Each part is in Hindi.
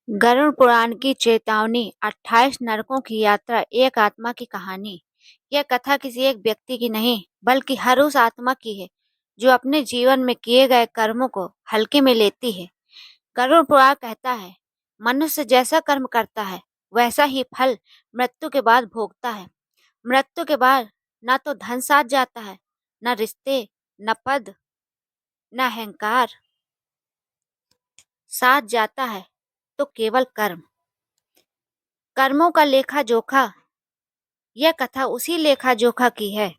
गरुड़ पुराण की चेतावनी 28 नरकों की यात्रा एक आत्मा की कहानी। यह कथा किसी एक व्यक्ति की नहीं बल्कि हर उस आत्मा की है जो अपने जीवन में किए गए कर्मों को हल्के में लेती है। गरुड़ पुराण कहता है, मनुष्य जैसा कर्म करता है वैसा ही फल मृत्यु के बाद भोगता है। मृत्यु के बाद ना तो धन साथ जाता है, न रिश्ते, न पद, न अहंकार। साथ जाता है तो केवल कर्म। कर्मों का लेखा जोखा। यह कथा उसी लेखा जोखा की है।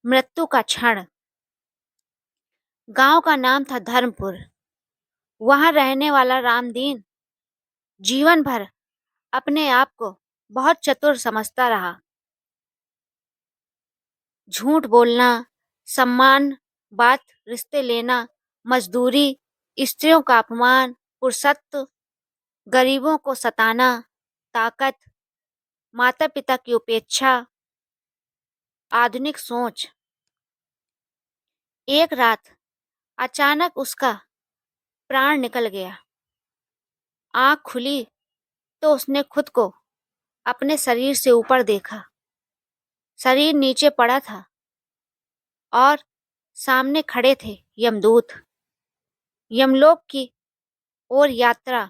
मृत्यु का क्षण। गांव का नाम था धर्मपुर। वहां रहने वाला रामदीन जीवन भर अपने आप को बहुत चतुर समझता रहा। झूठ बोलना, सम्मान, बात, रिश्ते लेना, मजदूरी, स्त्रियों का अपमान, पुरुषत्व, गरीबों को सताना, ताकत, माता पिता की उपेक्षा, आधुनिक सोच। एक रात अचानक उसका प्राण निकल गया। आंख खुली तो उसने खुद को अपने शरीर से ऊपर देखा। शरीर नीचे पड़ा था और सामने खड़े थे यमदूत। यमलोक की ओर यात्रा।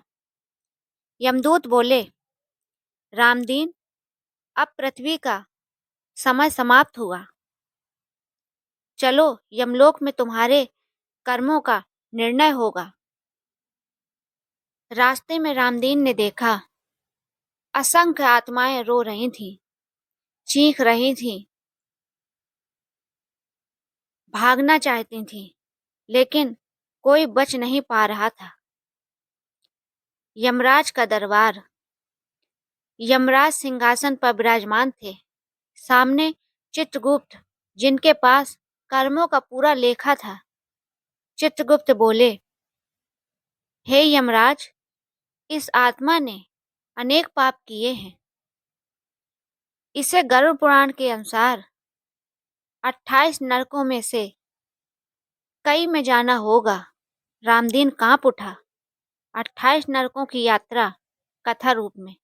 यमदूत बोले, रामदीन, अब पृथ्वी का समय समाप्त हुआ। चलो, यमलोक में तुम्हारे कर्मों का निर्णय होगा। रास्ते में रामदीन ने देखा, असंख्य आत्माएं रो रही थीं, चीख रही थीं, भागना चाहती थीं, लेकिन कोई बच नहीं पा रहा था। यमराज का दरबार। यमराज सिंहासन पर विराजमान थे। सामने चित्रगुप्त, जिनके पास कर्मों का पूरा लेखा था। चित्रगुप्त बोले, हे यमराज, इस आत्मा ने अनेक पाप किए हैं। इसे गरुड़ पुराण के अनुसार 28 नरकों में से कई में जाना होगा। रामदीन कांप उठा। 28 नरकों की यात्रा कथा रूप में।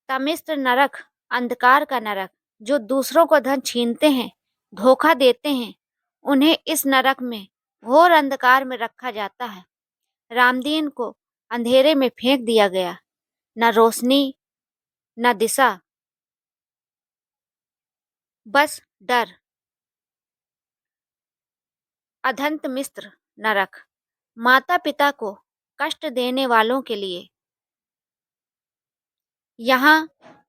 तमिस्त्र नरक, अंधकार का नरक, जो दूसरों को धन छीनते हैं, धोखा देते हैं, उन्हें इस नरक में घोर अंधकार में रखा जाता है। रामदीन को अंधेरे में फेंक दिया गया। न रोशनी, न दिशा, बस डर। अधंत मिस्र नरक, माता पिता को कष्ट देने वालों के लिए। यहाँ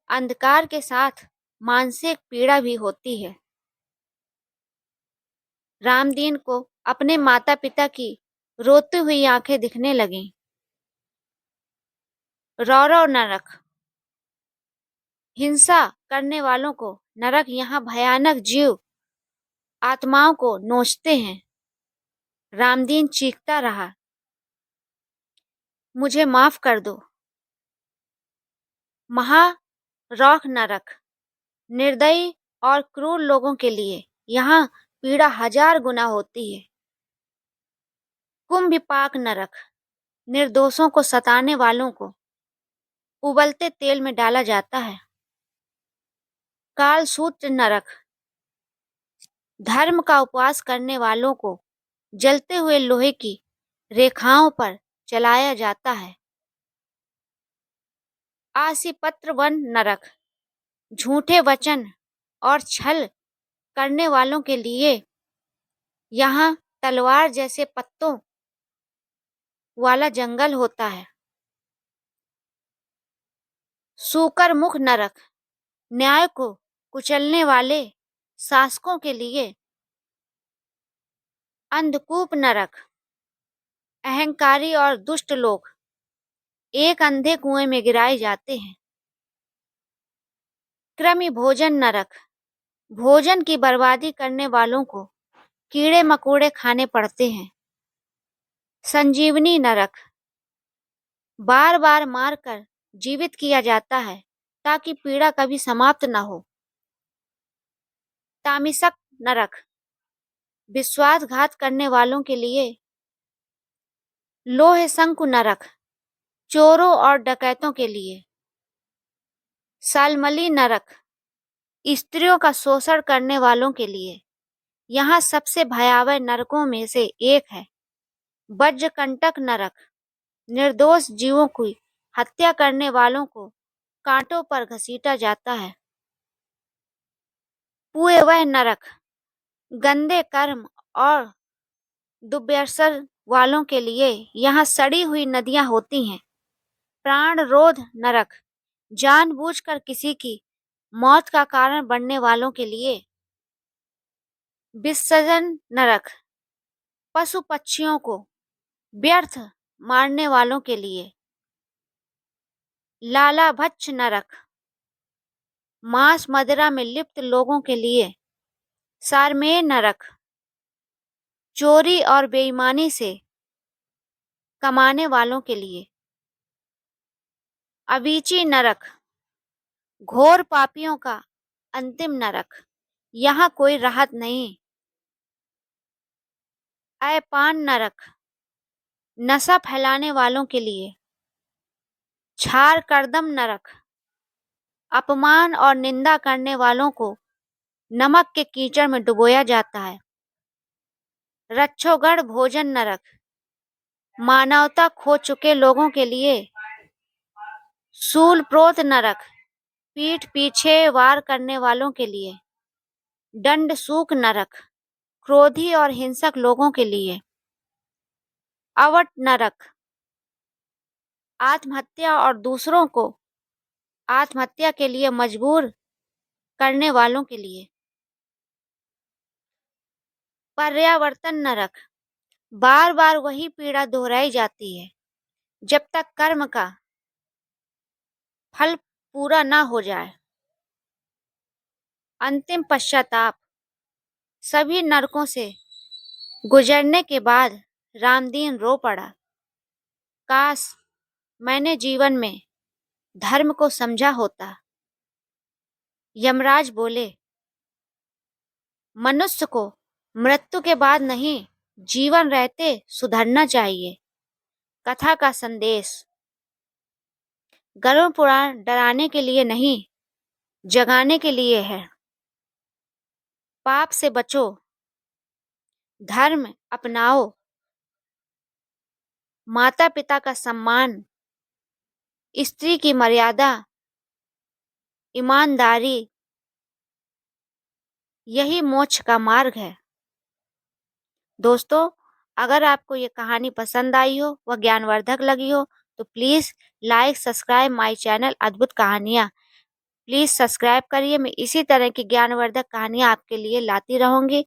अंधकार के साथ मानसिक पीड़ा भी होती है। रामदीन को अपने माता पिता की रोती हुई आंखें दिखने लगीं। रौरव नरक, हिंसा करने वालों को नरक। यहाँ भयानक जीव आत्माओं को नोचते हैं। रामदीन चीखता रहा, मुझे माफ कर दो। महारौख नरक, निर्दयी और क्रूर लोगों के लिए यहाँ पीड़ा 1000 गुना होती है। कुंभिपाक नरक, निर्दोषों को सताने वालों को उबलते तेल में डाला जाता है। कालसूत्र नरक, धर्म का उपवास करने वालों को जलते हुए लोहे की रेखाओं पर चलाया जाता है। आशीपत्र वन नरक, झूठे वचन और छल करने वालों के लिए यहाँ तलवार जैसे पत्तों वाला जंगल होता है। सूकर मुख नरक, न्याय को कुचलने वाले शासकों के लिए। अंधकूप नरक, अहंकारी और दुष्ट लोग एक अंधे कुएं में गिराए जाते हैं। कृमि भोजन नरक, भोजन की बर्बादी करने वालों को कीड़े मकोड़े खाने पड़ते हैं। संजीवनी नरक, बार बार मारकर जीवित किया जाता है ताकि पीड़ा कभी समाप्त न हो। तामिसक नरक, विश्वासघात करने वालों के लिए। लोह शंकु नरक, चोरों और डकैतों के लिए। सालमली नरक, स्त्रियों का शोषण करने वालों के लिए। यहाँ सबसे भयावह नरकों में से एक है वज्रकंटक नरक। निर्दोष जीवों की हत्या करने वालों को कांटों पर घसीटा जाता है। पुए वह नरक, गंदे कर्म और दुर्व्यसन वालों के लिए। यहाँ सड़ी हुई नदियां होती हैं। प्राण रोध नरक, जानबूझकर किसी की मौत का कारण बनने वालों के लिए। विसर्जन नरक, पशु पक्षियों को व्यर्थ मारने वालों के लिए। लालाभच्छ नरक, मांस मदिरा में लिप्त लोगों के लिए। सारमेय नरक, चोरी और बेईमानी से कमाने वालों के लिए। अवीची नरक, घोर पापियों का अंतिम नरक। यहाँ कोई राहत नहीं। अपान नरक, नशा फैलाने वालों के लिए। छार कर्दम नरक, अपमान और निंदा करने वालों को नमक के कीचड़ में डुबोया जाता है। रक्षोगढ़ भोजन नरक, मानवता खो चुके लोगों के लिए। शूलप्रोत नरक, पीठ पीछे वार करने वालों के लिए। दंडसूक नरक, क्रोधी और हिंसक लोगों के लिए। अवट नरक, आत्महत्या और दूसरों को आत्महत्या के लिए मजबूर करने वालों के लिए। पर्यावर्तन नरक, बार बार वही पीड़ा दोहराई जाती है जब तक कर्म का फल पूरा ना हो जाए। अंतिम पश्चाताप, सभी नरकों से गुजरने के बाद रामदीन रो पड़ा। काश मैंने जीवन में धर्म को समझा होता। यमराज बोले, मनुष्य को मृत्यु के बाद नहीं, जीवन रहते सुधरना चाहिए। कथा का संदेश, गरुड़ पुराण डराने के लिए नहीं, जगाने के लिए है। पाप से बचो, धर्म अपनाओ, माता पिता का सम्मान, स्त्री की मर्यादा, ईमानदारी, यही मोक्ष का मार्ग है। दोस्तों, अगर आपको ये कहानी पसंद आई हो व ज्ञानवर्धक लगी हो तो please like subscribe my channel अद्भुत कहानियाँ। प्लीज़ सब्सक्राइब करिए। मैं इसी तरह की ज्ञानवर्धक कहानियाँ आपके लिए लाती रहूँगी।